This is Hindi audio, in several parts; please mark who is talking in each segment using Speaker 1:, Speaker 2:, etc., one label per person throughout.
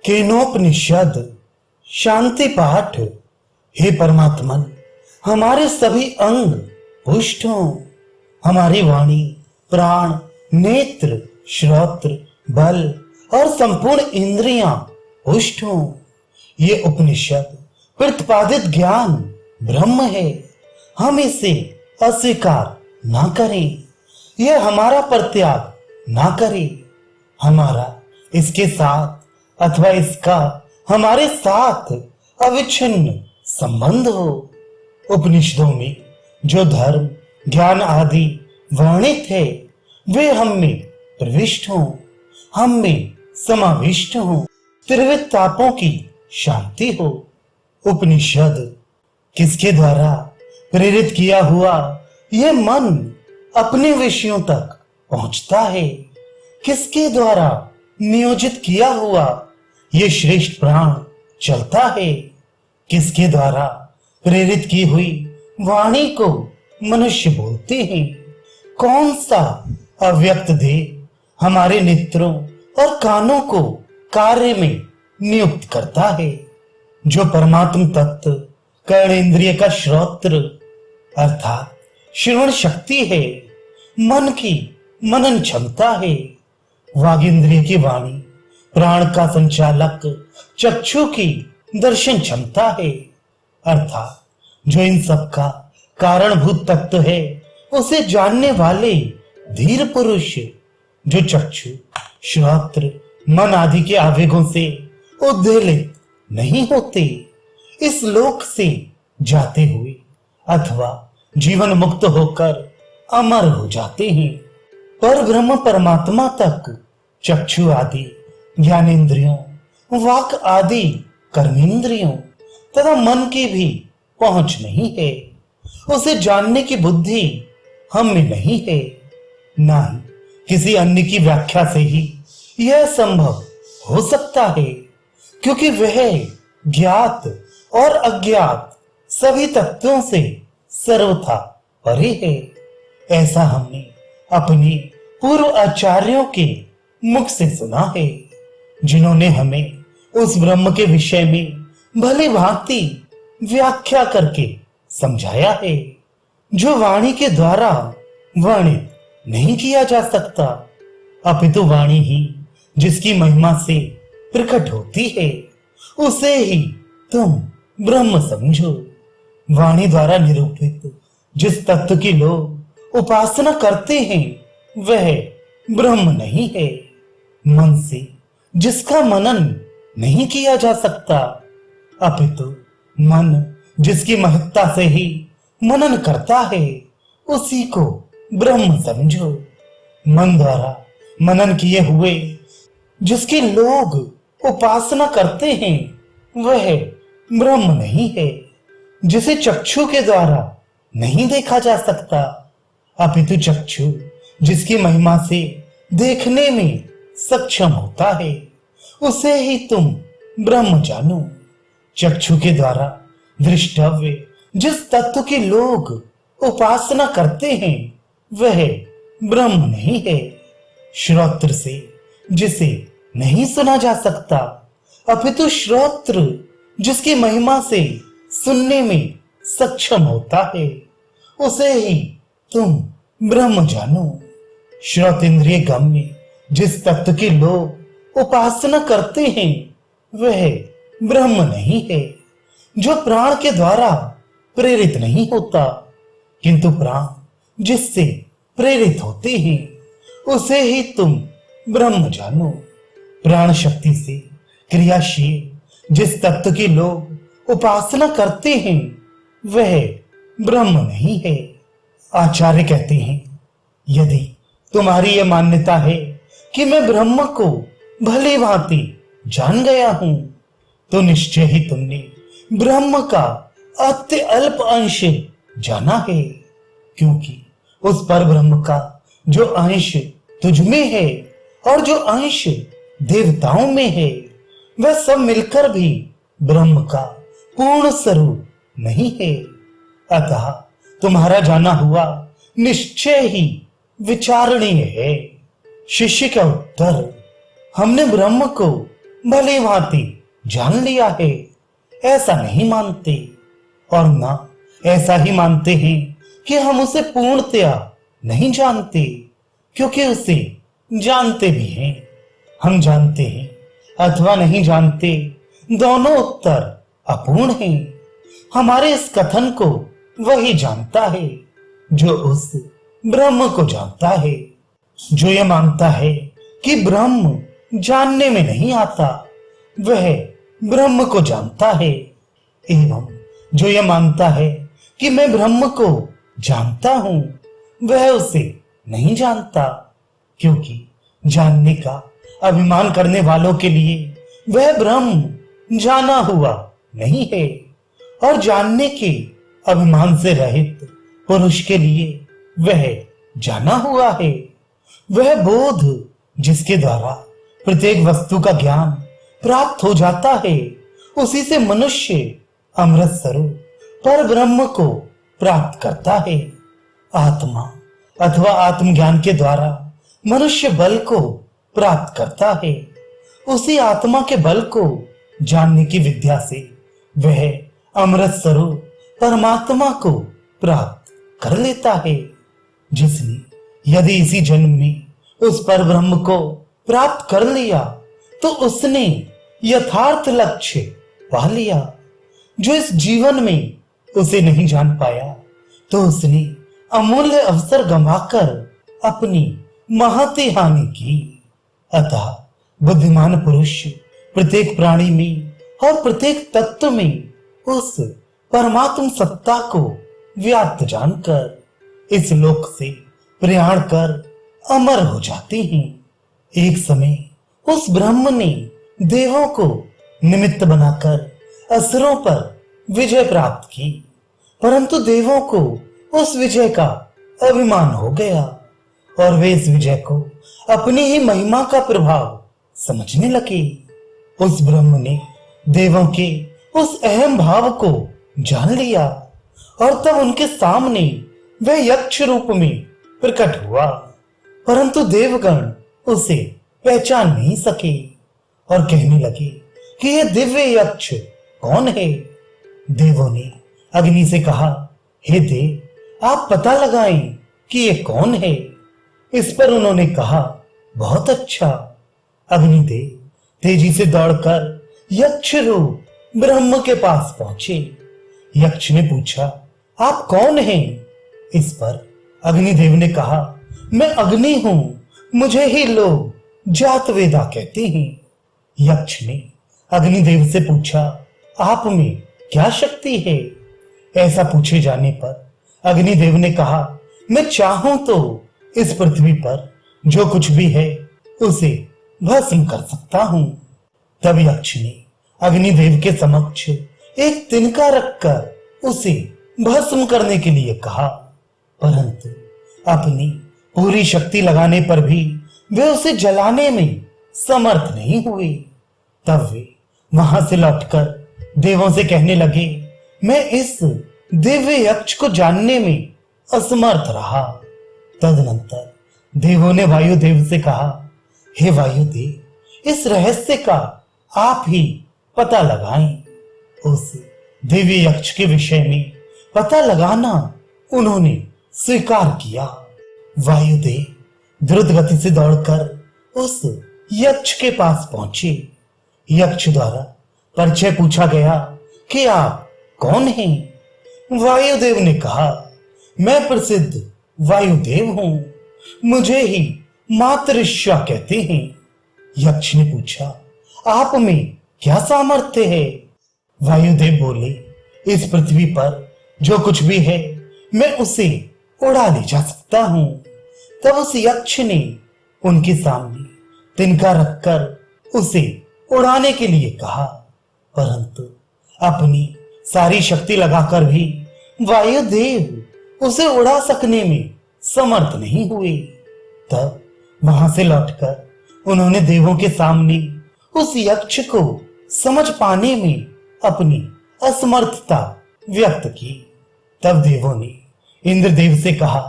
Speaker 1: केनोपनिषद शांति पाठ। हे परमात्मन, हमारे सभी अंग पुष्ट हों, हमारी वाणी, प्राण, नेत्र, श्रोत्र, बल और संपूर्ण इंद्रियां पुष्ट हों। ये उपनिषद प्रतिपादित ज्ञान ब्रह्म है, हम इसे अस्वीकार ना करें। यह हमारा परित्याग ना करे, हमारा इसके साथ अथवा इसका हमारे साथ अविच्छिन्न संबंध हो। उपनिषदों में जो धर्म, ज्ञान आदि वर्णित है वे हम में प्रविष्ट हों, हम में समाविष्ट हों, त्रिविध तापों की शांति हो। उपनिषद किसके द्वारा प्रेरित किया हुआ यह मन अपने विषयों तक पहुंचता है? किसके द्वारा नियोजित किया हुआ ये श्रेष्ठ प्राण चलता है? किसके द्वारा प्रेरित की हुई वाणी को मनुष्य बोलते हैं? कौन सा अव्यक्त देह हमारे नेत्रों और कानों को कार्य में नियुक्त करता है? जो परमात्म तत्व कर्णेंद्रिय का श्रोत्र अर्थात श्रवण शक्ति है, मन की मनन क्षमता है, वागेंद्रिय की वाणी, प्राण का संचालक चक्षु की दर्शन क्षमता है, अर्थात जो इन सब का कारणभूत तत्व है उसे जानने वाले धीर पुरुष, जो चक्षु, श्रोत्र, मन आदि के आवेगों से उद्वेलित नहीं होते, इस लोक से जाते हुए अथवा जीवन मुक्त होकर अमर हो जाते हैं। पर ब्रह्म परमात्मा तक चक्षु आदि ज्ञानेंद्रियों, वाक आदि कर्मेंद्रियों तथा मन की भी पहुंच नहीं है। उसे जानने की बुद्धि हम में नहीं है, ना ही किसी अन्य की व्याख्या से ही यह संभव हो सकता है, क्योंकि वह ज्ञात और अज्ञात सभी तत्वों से सर्वथा परे है। ऐसा हमने अपने पूर्व आचार्यों के मुख से सुना है, जिन्होंने हमें उस ब्रह्म के विषय में भली भांति व्याख्या करके समझाया है, जो वाणी के द्वारा वर्णित नहीं किया जा सकता, अपितु वाणी ही जिसकी महिमा से प्रकट होती है, उसे ही तुम ब्रह्म समझो। वाणी द्वारा निरूपित जिस तत्व की लोग उपासना करते हैं वह ब्रह्म नहीं है। मन से जिसका मनन नहीं किया जा सकता, अपितु मन जिसकी महत्ता से ही मनन करता है, उसी को ब्रह्म समझो। मन द्वारा मनन किए हुए जिसकी लोग उपासना करते हैं वह ब्रह्म नहीं है। जिसे चक्षु के द्वारा नहीं देखा जा सकता, अपितु चक्षु जिसकी महिमा से देखने में सक्षम होता है, उसे ही तुम ब्रह्म जानो। चक्षु के द्वारा दृष्टव्य जिस तत्व के लोग उपासना करते हैं वह ब्रह्म नहीं है। श्रोत्र से जिसे नहीं सुना जा सकता, अपितु श्रोत्र जिसकी महिमा से सुनने में सक्षम होता है, उसे ही तुम ब्रह्म जानो। श्रोतेंद्रिय गम्य जिस तत्व के लोग उपासना करते हैं वह ब्रह्म नहीं है। जो प्राण के द्वारा प्रेरित नहीं होता, किंतु प्राण जिससे प्रेरित होते हैं उसे ही तुम ब्रह्म जानो। प्राण शक्ति से क्रियाशील जिस तत्व के लोग उपासना करते हैं वह ब्रह्म नहीं है। आचार्य कहते हैं, यदि तुम्हारी यह मान्यता है कि मैं ब्रह्म को भली भांति जान गया हूं, तो निश्चय ही तुमने ब्रह्म का अति अल्प अंश जाना है, क्योंकि उस पर ब्रह्म का जो अंश तुझ में है और जो अंश देवताओं में है, वह सब मिलकर भी ब्रह्म का पूर्ण स्वरूप नहीं है। अतः तुम्हारा जाना हुआ निश्चय ही विचारणीय है। शिष्य का उत्तर, हमने ब्रह्म को भली भांति जान लिया है, ऐसा नहीं मानते। और ना ऐसा ही मानते हैं कि हम उसे पूर्णतया नहीं जानते, क्योंकि उसे जानते भी हैं। हम जानते हैं अथवा नहीं जानते, दोनों उत्तर अपूर्ण हैं। हमारे इस कथन को वही जानता है जो उस ब्रह्म को जानता है। जो यह मानता है कि ब्रह्म जानने में नहीं आता, वह ब्रह्म को जानता है। एवं जो यह मानता है कि मैं ब्रह्म को जानता हूं, वह उसे नहीं जानता, क्योंकि जानने का अभिमान करने वालों के लिए वह ब्रह्म जाना हुआ नहीं है, और जानने के अभिमान से रहित पुरुष के लिए वह जाना हुआ है। वह बोध जिसके द्वारा प्रत्येक वस्तु का ज्ञान प्राप्त हो जाता है, उसी से मनुष्य अमृत स्वरूप पर ब्रह्म को प्राप्त करता है। आत्मा अथवा आत्मज्ञान के द्वारा मनुष्य बल को प्राप्त करता है। उसी आत्मा के बल को जानने की विद्या से वह अमृत स्वरूप परमात्मा को प्राप्त कर लेता है। जिसने यदि इसी जन्म में उस पर ब्रह्म को प्राप्त कर लिया, तो उसने यथार्थ लक्ष्य पा लिया। जो इस जीवन में उसे नहीं जान पाया, तो उसने अमूल्य अवसर गंवाकर अपनी महती हानि की। अतः बुद्धिमान पुरुष प्रत्येक प्राणी में और प्रत्येक तत्व में उस परमात्म सत्ता को व्याप्त जानकर इस लोक से प्रयाण कर अमर हो जाते हैं। एक समय उस ब्रह्म ने देवों को निमित्त बनाकर असुरों पर विजय प्राप्त की, परंतु देवों को उस विजय का अभिमान हो गया और वे इस विजय को अपनी ही महिमा का प्रभाव समझने लगे। उस ब्रह्म ने देवों के उस अहम भाव को जान लिया और तब उनके सामने वह यक्ष रूप में प्रकट हुआ, परंतु देवगण उसे पहचान नहीं सके और कहने लगे कि यह दिव्य यक्ष कौन है। देवों ने अग्नि से कहा, हे देव, आप पता लगाएं कि यह कौन है। इस पर उन्होंने कहा, बहुत अच्छा। अग्निदेव तेजी से दौड़कर यक्ष रूप ब्रह्म के पास पहुंचे। यक्ष ने पूछा, आप कौन हैं? इस पर अग्निदेव ने कहा, मैं अग्नि हूं, मुझे ही लोग जात वेदा कहते हैं। यक्ष ने अग्निदेव से पूछा, आप में क्या शक्ति है? ऐसा पूछे जाने पर अग्निदेव ने कहा, मैं चाहूं तो इस पृथ्वी पर जो कुछ भी है उसे भस्म कर सकता हूं। तब यक्ष ने अग्निदेव के समक्ष एक तिनका रखकर उसे भस्म करने के लिए कहा, परंतु अपनी पूरी शक्ति लगाने पर भी वे उसे जलाने में समर्थ नहीं हुए। तब वे वहां से लौटकर देवों से कहने लगे, मैं इस दिव्य यक्ष को जानने में असमर्थ रहा। तदनंतर देवों ने वायुदेव से कहा, हे वायुदेव, इस रहस्य का आप ही पता लगाएं। उस दिव्य यक्ष के विषय में पता लगाना उन्होंने स्वीकार किया। वायुदेव द्रुत गति से दौड़कर उस यक्ष के पास पहुंचे। यक्ष द्वारा परिचय पूछा गया कि आप कौन हैं? वायुदेव ने कहा, मैं प्रसिद्ध वायुदेव हूं, मुझे ही मातृश्वा कहते हैं। यक्ष ने पूछा, आप में क्या सामर्थ्य है? वायुदेव बोले, इस पृथ्वी पर जो कुछ भी है मैं उसे उड़ा ले जा सकता हूं। तब उस यक्ष ने उनके सामने तिनका रखकर उसे उड़ाने के लिए कहा, परंतु अपनी सारी शक्ति लगाकर भी वायुदेव उसे उड़ा सकने में समर्थ नहीं हुए। तब वहां से लौटकर उन्होंने देवों के सामने उस यक्ष को समझ पाने में अपनी असमर्थता व्यक्त की। तब देवों ने इंद्रदेव से कहा,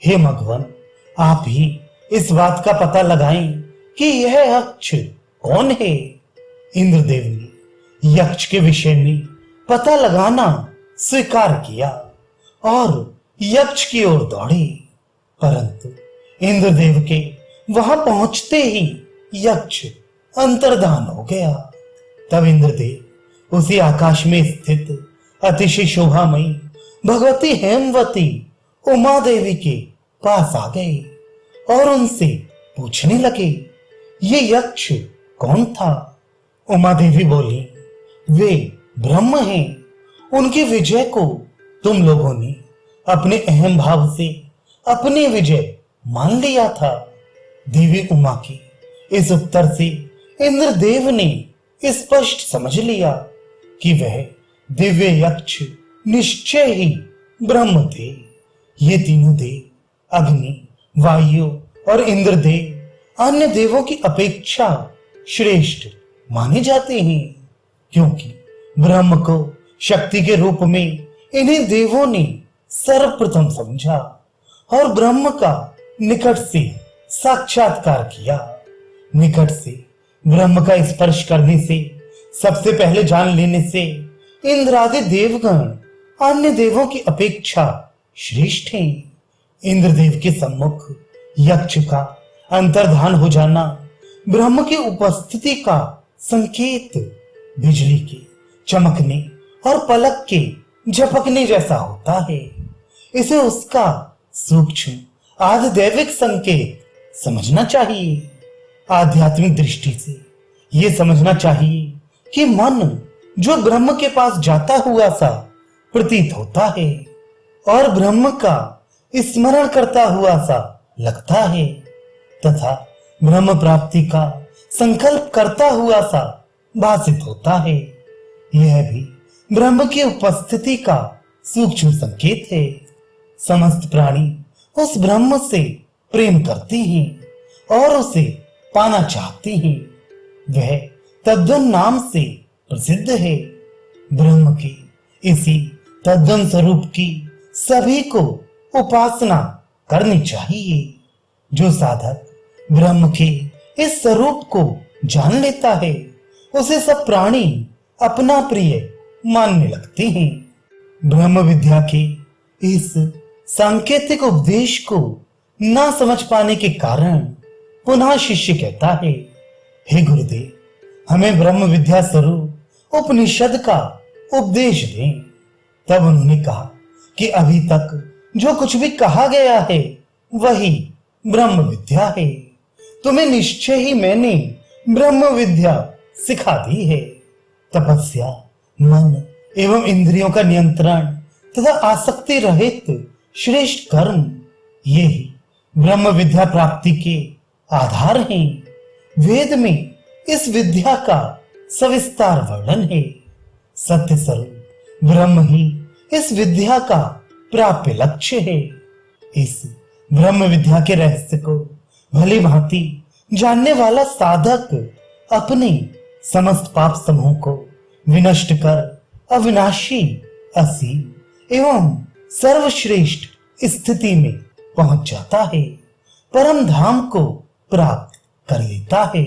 Speaker 1: हे मघवन, आप ही इस बात का पता लगाएं कि यह यक्ष कौन है। इंद्रदेव ने यक्ष के विषय में पता लगाना स्वीकार किया और यक्ष की ओर दौड़े, परंतु इंद्रदेव के वहां पहुंचते ही यक्ष अंतर्धान हो गया। तब इंद्रदेव उसी आकाश में स्थित अतिशय शोभामयी भगवती हेमवती उमा देवी के पास आ गए और उनसे पूछने लगे, ये यक्ष कौन था? उमा देवी बोली, वे ब्रह्म हैं। उनकी विजय को तुम लोगों ने अपने अहम भाव से अपनी विजय मान लिया था। देवी उमा की इस उत्तर से इंद्रदेव ने स्पष्ट समझ लिया कि वह दिव्य यक्ष निश्चय ही ब्रह्म थे। ये तीनों देव अग्नि, वायु और इंद्रदेव अन्य देवों की अपेक्षा श्रेष्ठ माने जाते हैं, क्योंकि ब्रह्म को शक्ति के रूप में इन्हीं देवों ने सर्वप्रथम समझा और ब्रह्म का निकट से साक्षात्कार किया। निकट से ब्रह्म का स्पर्श करने से, सबसे पहले जान लेने से इंद्रादि देवगण अन्य देवों की अपेक्षा श्रेष्ठ हैं। इंद्रदेव के सम्मुख यक्ष का अंतर्धान हो जाना ब्रह्म की उपस्थिति का संकेत बिजली के चमकने और पलक के झपकने जैसा होता है। इसे उसका सूक्ष्म आधिदैविक संकेत समझना चाहिए। आध्यात्मिक दृष्टि से यह समझना चाहिए कि मन जो ब्रह्म के पास जाता हुआ सा प्रतीत होता है और ब्रह्म का स्मरण करता हुआ सा लगता है तथा ब्रह्म प्राप्ति का संकल्प करता हुआ सा भासित होता है, यह भी ब्रह्म की उपस्थिति का सूक्ष्म संकेत है। समस्त प्राणी उस ब्रह्म से प्रेम करते हैं और उसे पाना चाहते हैं। वह तद्वन नाम से प्रसिद्ध है। ब्रह्म के इसी तद्वन स्वरूप की सभी को उपासना करनी चाहिए। जो साधक ब्रह्म के इस स्वरूप को जान लेता है, उसे सब प्राणी अपना प्रिय मानने लगते हैं। ब्रह्म विद्या के इस सांकेतिक उपदेश को ना समझ पाने के कारण पुनः शिष्य कहता है, हे गुरुदेव, हमें ब्रह्म विद्या स्वरूप उपनिषद का उपदेश दें। तब उन्होंने कहा कि अभी तक जो कुछ भी कहा गया है वही ब्रह्म विद्या है। तुम्हें निश्चय ही मैंने ब्रह्म विद्या सिखा दी है। तपस्या, मन एवं इंद्रियों का नियंत्रण तथा आसक्ति रहित श्रेष्ठ कर्म, ये ही ब्रह्म विद्या प्राप्ति के आधार हैं। वेद में इस विद्या का सविस्तार वर्णन है। सत्य स्वरूप ब्रह्म ही इस विद्या का प्राप्य लक्ष्य है। इस ब्रह्म विद्या के रहस्य को भली भांति जानने वाला साधक अपने समस्त पाप समूह को विनष्ट कर अविनाशी, असीम एवं सर्वश्रेष्ठ स्थिति में पहुंच जाता है, परम धाम को प्राप्त कर लेता है।